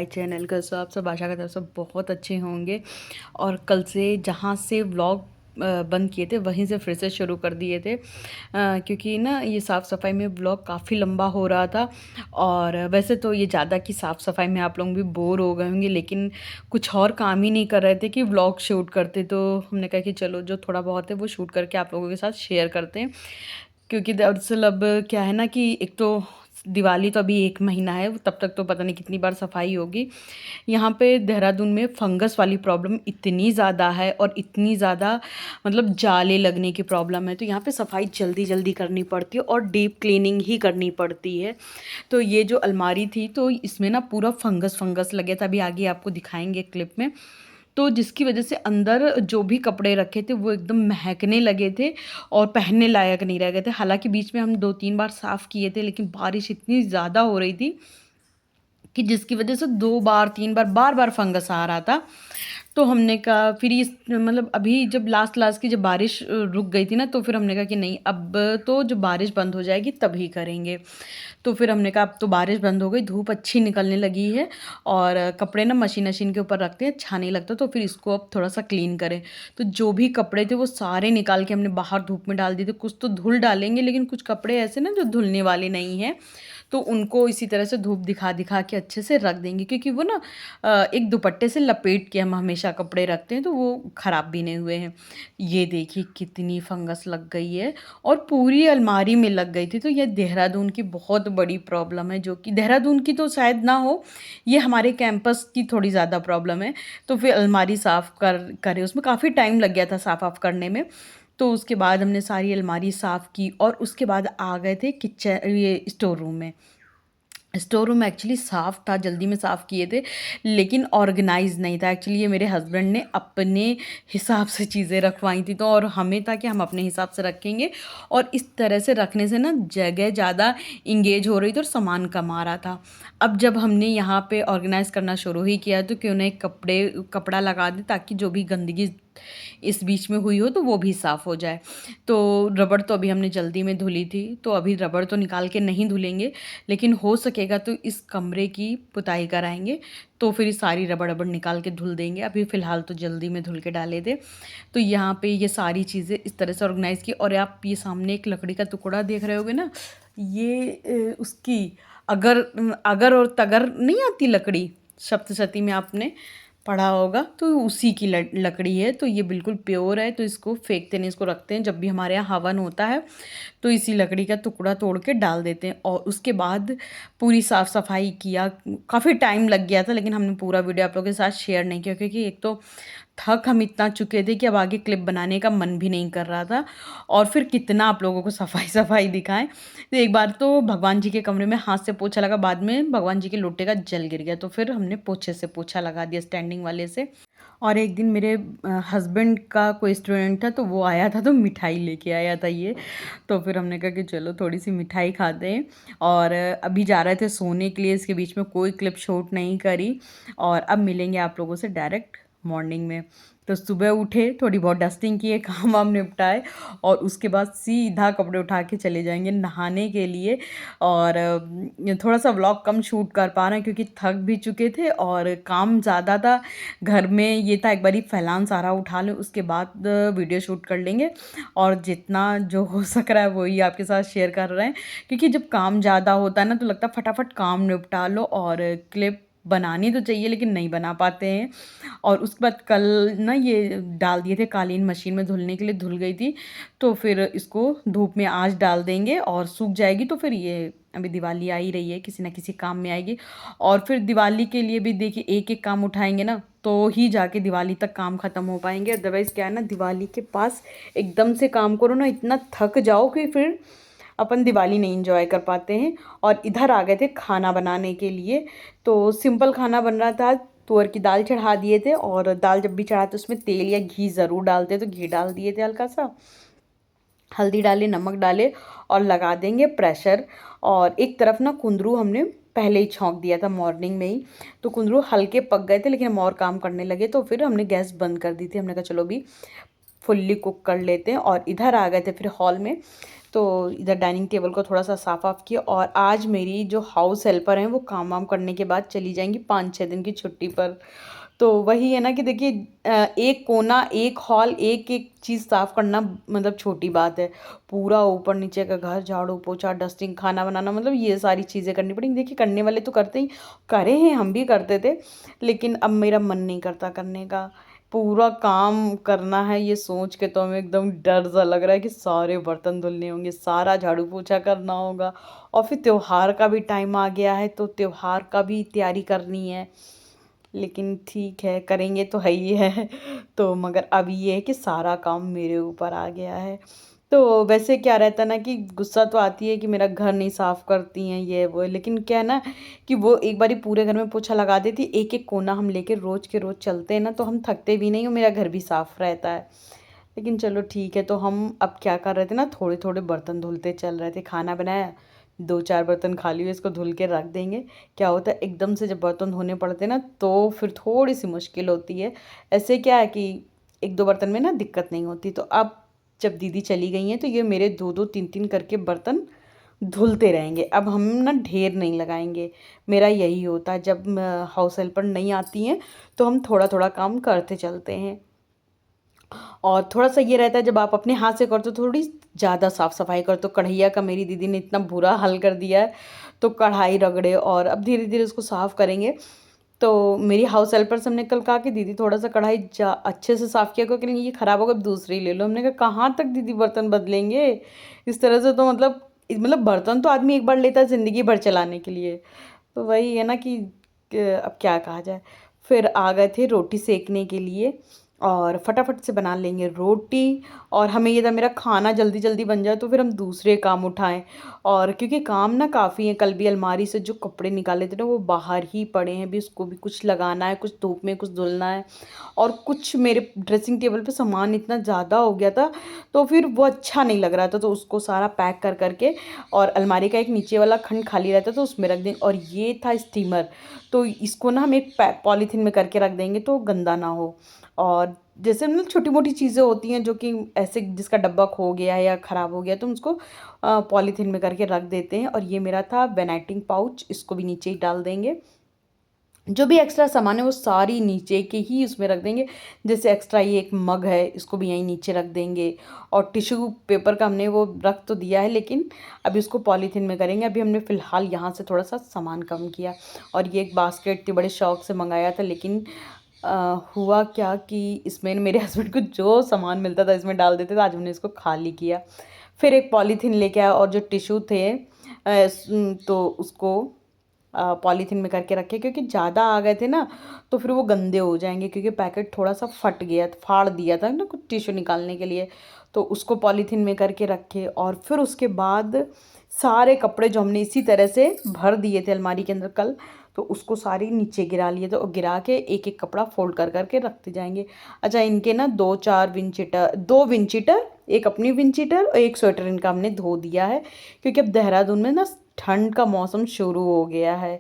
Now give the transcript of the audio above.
My channel. कैसे हो आप सब? आशा करते हैं सब बहुत अच्छे होंगे। और कल से जहाँ से व्लॉग बंद किए थे वहीं से फिर से शुरू कर दिए थे, क्योंकि ना ये साफ़ सफाई में व्लॉग काफ़ी लंबा हो रहा था। और वैसे तो ये ज़्यादा कि साफ़ सफाई में आप लोग भी बोर हो गए होंगे, लेकिन कुछ और काम ही नहीं कर रहे थे कि व्लॉग शूट करते। तो हमने कहा कि चलो जो थोड़ा बहुत है वो शूट करके आप लोगों के साथ शेयर करते हैं। क्योंकि दरअसल अब क्या है ना कि एक तो दिवाली तो अभी 1 महीना है, तब तक तो पता नहीं कितनी बार सफाई होगी। यहाँ पे देहरादून में फंगस वाली प्रॉब्लम इतनी ज़्यादा है और इतनी ज़्यादा मतलब जाले लगने की प्रॉब्लम है, तो यहाँ पे सफाई जल्दी जल्दी करनी पड़ती है और डीप क्लीनिंग ही करनी पड़ती है। तो ये जो अलमारी थी तो इसमें ना पूरा फंगस फंगस लगे था, अभी आगे आपको दिखाएंगे क्लिप में। तो जिसकी वजह से अंदर जो भी कपड़े रखे थे वो एकदम महकने लगे थे और पहनने लायक नहीं रह गए थे। हालांकि बीच में हम 2-3 बार साफ़ किए थे, लेकिन बारिश इतनी ज़्यादा हो रही थी कि जिसकी वजह से 2 बार 3 बार बार-बार फंगस आ रहा था। तो हमने कहा फिर इस मतलब अभी जब लास्ट की जब बारिश रुक गई थी ना, तो फिर हमने कहा कि नहीं, अब तो जब बारिश बंद हो जाएगी तभी करेंगे। तो फिर हमने कहा अब तो बारिश बंद हो गई, धूप अच्छी निकलने लगी है और कपड़े ना मशीन के ऊपर रखते हैं, अच्छा नहीं लगता, तो फिर इसको अब थोड़ा-सा क्लीन करें। तो जो भी कपड़े थे वो सारे निकाल के हमने बाहर धूप में डाल दिए थे। कुछ तो धुल डालेंगे, लेकिन कुछ कपड़े ऐसे ना जो धुलने वाले नहीं हैं, तो उनको इसी तरह से धूप दिखा-दिखा के अच्छे से रख देंगे, क्योंकि वो ना एक दुपट्टे से लपेट के हम हमेशा कपड़े रखते हैं, तो वो ख़राब भी नहीं हुए हैं। ये देखिए कितनी फंगस लग गई है और पूरी अलमारी में लग गई थी। तो ये देहरादून की बहुत बड़ी प्रॉब्लम है, जो कि देहरादून की तो शायद ना हो, ये हमारे कैंपस की थोड़ी ज़्यादा प्रॉब्लम है। तो फिर अलमारी साफ़ करे, उसमें काफ़ी टाइम लग गया था साफ़ करने में। तो उसके बाद हमने सारी अलमारी साफ़ की और उसके बाद आ गए थे ये स्टोर रूम में। स्टोर रूम एक्चुअली साफ़ था, जल्दी में साफ़ किए थे, लेकिन ऑर्गेनाइज़ नहीं था। एक्चुअली ये मेरे हस्बैंड ने अपने हिसाब से चीज़ें रखवाई थी, तो और हमें था कि हम अपने हिसाब से रखेंगे, और इस तरह से रखने से ना जगह ज़्यादा इंगेज हो रही थी और सामान कम आ रहा था। अब जब हमने यहाँ पे ऑर्गेनाइज़ करना शुरू ही किया, तो क्यों ना एक कपड़ा लगा दें, ताकि जो भी गंदगी इस बीच में हुई हो तो वो भी साफ़ हो जाए। तो रबड़ तो अभी हमने जल्दी में धुली थी, तो अभी रबड़ तो निकाल के नहीं धुलेंगे, लेकिन हो सकेगा तो इस कमरे की पुताई कराएँगे, तो फिर ये सारी रबड़-वबड़ निकाल के धुल देंगे। अभी फ़िलहाल तो जल्दी में धुल के डाले थे। तो यहाँ पे ये सारी चीज़ें इस तरह से ऑर्गेनाइज़ की, और आप ये सामने एक लकड़ी का टुकड़ा देख रहे होगे ना, ये उसकी अगर अगर और तगर नहीं आती लकड़ी, सप्तशती में आपने पढ़ा होगा, तो उसी की लकड़ी है। तो ये बिल्कुल प्योर है, तो इसको फेंकते नहीं, इसको रखते हैं। जब भी हमारे यहाँ हवन होता है तो इसी लकड़ी का टुकड़ा तोड़ के डाल देते हैं, और उसके बाद पूरी साफ़ सफाई किया। काफ़ी टाइम लग गया था, लेकिन हमने पूरा वीडियो आप लोगों के साथ शेयर नहीं किया, क्योंकि एक तो थक हम इतना चुके थे कि अब आगे क्लिप बनाने का मन भी नहीं कर रहा था, और फिर कितना आप लोगों को सफाई सफाई दिखाएं। तो एक बार तो भगवान जी के कमरे में हाथ से पोछा लगा, बाद में भगवान जी के लोटे का जल गिर गया, तो फिर हमने पोछे से पोछा लगा दिया स्टैंडिंग वाले से। और एक दिन मेरे हस्बैंड का कोई स्टूडेंट था, तो वो आया था, तो मिठाई लेके आया था ये। तो फिर हमने कहा कि चलो थोड़ी सी मिठाई खाते हैं, और अभी जा रहे थे सोने के लिए। इसके बीच में कोई क्लिप शूट नहीं करी, और अब मिलेंगे आप लोगों से डायरेक्ट मॉर्निंग में। तो सुबह उठे, थोड़ी बहुत डस्टिंग किए, काम वाम निपटाए, और उसके बाद सीधा कपड़े उठा के चले जाएंगे नहाने के लिए। और थोड़ा सा व्लॉग कम शूट कर पा रहे हैं, क्योंकि थक भी चुके थे और काम ज़्यादा था घर में। ये था एक बारी फैलान सारा उठा लें, उसके बाद वीडियो शूट कर लेंगे, और जितना जो हो सक रहा है वही आपके साथ शेयर कर रहे हैं। क्योंकि जब काम ज़्यादा होता है ना, तो लगता है फटाफट काम निपटा लो, और क्लिप बनानी तो चाहिए लेकिन नहीं बना पाते हैं। और उसके बाद कल ना ये डाल दिए थे कालीन मशीन में धुलने के लिए, धुल गई थी, तो फिर इसको धूप में आज डाल देंगे और सूख जाएगी। तो फिर ये अभी दिवाली आ ही रही है, किसी ना किसी काम में आएगी, और फिर दिवाली के लिए भी देखिए एक एक काम उठाएंगे ना, तो ही जाके दिवाली तक काम ख़त्म हो पाएंगे। अदरवाइज़ क्या है ना, दिवाली के पास एकदम से काम करो ना, इतना थक जाओ कि फिर अपन दिवाली नहीं इंजॉय कर पाते हैं। और इधर आ गए थे खाना बनाने के लिए, तो सिंपल खाना बन रहा था। तुअर की दाल चढ़ा दिए थे, और दाल जब भी चढ़ाते उसमें तेल या घी ज़रूर डालते, तो घी डाल दिए थे हल्का सा, हल्दी डाले, नमक डाले, और लगा देंगे प्रेशर। और एक तरफ ना कुंदरू हमने पहले ही छौंक दिया था मॉर्निंग में ही, तो कुंदरू हल्के पक गए थे, लेकिन हम और काम करने लगे, तो फिर हमने गैस बंद कर दी थी। हमने कहा चलो भी फुल्ली कुक कर लेते हैं। और इधर आ गए थे फिर हॉल में, तो इधर डाइनिंग टेबल को थोड़ा सा साफ वाफ किया। और आज मेरी जो हाउस हेल्पर हैं वो काम वाम करने के बाद चली जाएंगी 5-6 दिन की छुट्टी पर। तो वही है ना कि देखिए, एक कोना, एक हॉल, एक एक चीज़ साफ करना मतलब छोटी बात है। पूरा ऊपर नीचे का घर झाड़ू पोछा डस्टिंग खाना बनाना, मतलब ये सारी चीज़ें करनी पड़ेंगी। देखिए करने वाले तो करते ही, करे हैं, हम भी करते थे, लेकिन अब मेरा मन नहीं करता करने का। पूरा काम करना है ये सोच के तो हमें एकदम डर सा लग रहा है कि सारे बर्तन धुलने होंगे, सारा झाड़ू पोछा करना होगा। और फिर त्योहार का भी टाइम आ गया है, तो त्योहार का भी तैयारी करनी है। लेकिन ठीक है, करेंगे तो है ही है। तो मगर अभी ये है कि सारा काम मेरे ऊपर आ गया है। तो वैसे क्या रहता है ना कि गुस्सा तो आती है कि मेरा घर नहीं साफ़ करती हैं ये वो, लेकिन क्या है ना कि वो एक बारी पूरे घर में पोछा लगा देती, एक एक कोना हम लेके रोज़ के रोज़ चलते हैं ना, तो हम थकते भी नहीं और मेरा घर भी साफ़ रहता है। लेकिन चलो ठीक है, तो हम अब क्या कर रहे थे ना, थोड़े थोड़े बर्तन धुलते चल रहे थे। खाना बनाया, 2-4 बर्तन खाली हुए, इसको धुल के रख देंगे। क्या होता है एकदम से जब बर्तन धोने पड़ते हैं ना, तो फिर थोड़ी सी मुश्किल होती है। ऐसे क्या है कि 1-2 बर्तन में ना दिक्कत नहीं होती। तो अब जब दीदी चली गई हैं तो ये मेरे 2-2 3-3 करके बर्तन धुलते रहेंगे। अब हम ना ढेर नहीं लगाएंगे। मेरा यही होता है, जब हाउस हेल्पर नहीं आती हैं तो हम थोड़ा थोड़ा काम करते चलते हैं। और थोड़ा-सा ये रहता है, जब आप अपने हाथ से करते हो थोड़ी ज़्यादा साफ-सफाई करते हो। कढ़ैया का मेरी दीदी ने इतना बुरा हाल कर दिया है, तो कढ़ाई रगड़े और अब धीरे-धीरे उसको साफ़ करेंगे। तो मेरी हाउस हेल्पर से हमने कल कहा कि दीदी थोड़ा-सा कढ़ाई अच्छे से साफ़ किया करो, कह रही ये ख़राब हो गई, अब दूसरी ले लो। हमने कहा कहाँ तक दीदी बर्तन बदलेंगे? इस तरह से तो मतलब बर्तन तो आदमी एक बार लेता है ज़िंदगी भर चलाने के लिए। तो वही है ना कि अब क्या कहा जाए। फिर आ गए थे रोटी सेकने के लिए और फटाफट से बना लेंगे रोटी। और हमें ये था मेरा खाना जल्दी जल्दी बन जाए तो फिर हम दूसरे काम उठाएं। और क्योंकि काम ना काफ़ी है, कल भी अलमारी से जो कपड़े निकाले थे ना वो बाहर ही पड़े हैं, भी उसको भी कुछ लगाना है, कुछ धूप में कुछ धुलना है। और कुछ मेरे ड्रेसिंग टेबल पे सामान इतना ज़्यादा हो गया था, तो फिर वो अच्छा नहीं लग रहा था, तो उसको सारा पैक कर करके और अलमारी का एक नीचे वाला खंड खाली रहता तो उसमें रख दें। और ये था स्टीमर, तो इसको ना हम एक पॉलीथीन में करके रख देंगे तो गंदा ना हो। और जैसे मतलब छोटी मोटी चीज़ें होती हैं जो कि ऐसे जिसका डब्बा खो गया है या ख़राब हो गया तो हम उसको पॉलीथीन में करके रख देते हैं। और ये मेरा था वेनाइटिंग पाउच, इसको भी नीचे ही डाल देंगे। जो भी एक्स्ट्रा सामान है वो सारी नीचे के ही उसमें रख देंगे। जैसे एक्स्ट्रा ये एक मग है, इसको भी यहीं नीचे रख देंगे। और टिश्यू पेपर का हमने वो रख तो दिया है, लेकिन अभी उसको पॉलीथीन में करेंगे। अभी हमने फ़िलहाल यहाँ से थोड़ा सा सामान कम किया। और ये एक बास्केट थी, बड़े शौक से मंगाया था, लेकिन हुआ क्या कि इसमें मेरे हस्बैंड को जो सामान मिलता था इसमें डाल देते थे। आज हमने इसको खाली किया। फिर एक पॉलीथीन लेके आया और जो टिश्यू थे तो उसको पॉलीथीन में करके रखे, क्योंकि ज़्यादा आ गए थे ना तो फिर वो गंदे हो जाएंगे, क्योंकि पैकेट थोड़ा सा फट गया, फाड़ दिया था ना कुछ टिश्यू निकालने के लिए। तो उसको पॉलीथीन में करके रखे। और फिर उसके बाद सारे कपड़े जो हमने इसी तरह से भर दिए थे अलमारी के अंदर कल, तो उसको सारी नीचे गिरा लिए थे और गिरा के एक एक कपड़ा फोल्ड कर करके रखते जाएंगे। अच्छा, इनके ना 2 विंड चीटर, एक अपनी विंड चीटर और एक स्वेटर इनका हमने धो दिया है, क्योंकि अब देहरादून में ना ठंड का मौसम शुरू हो गया है।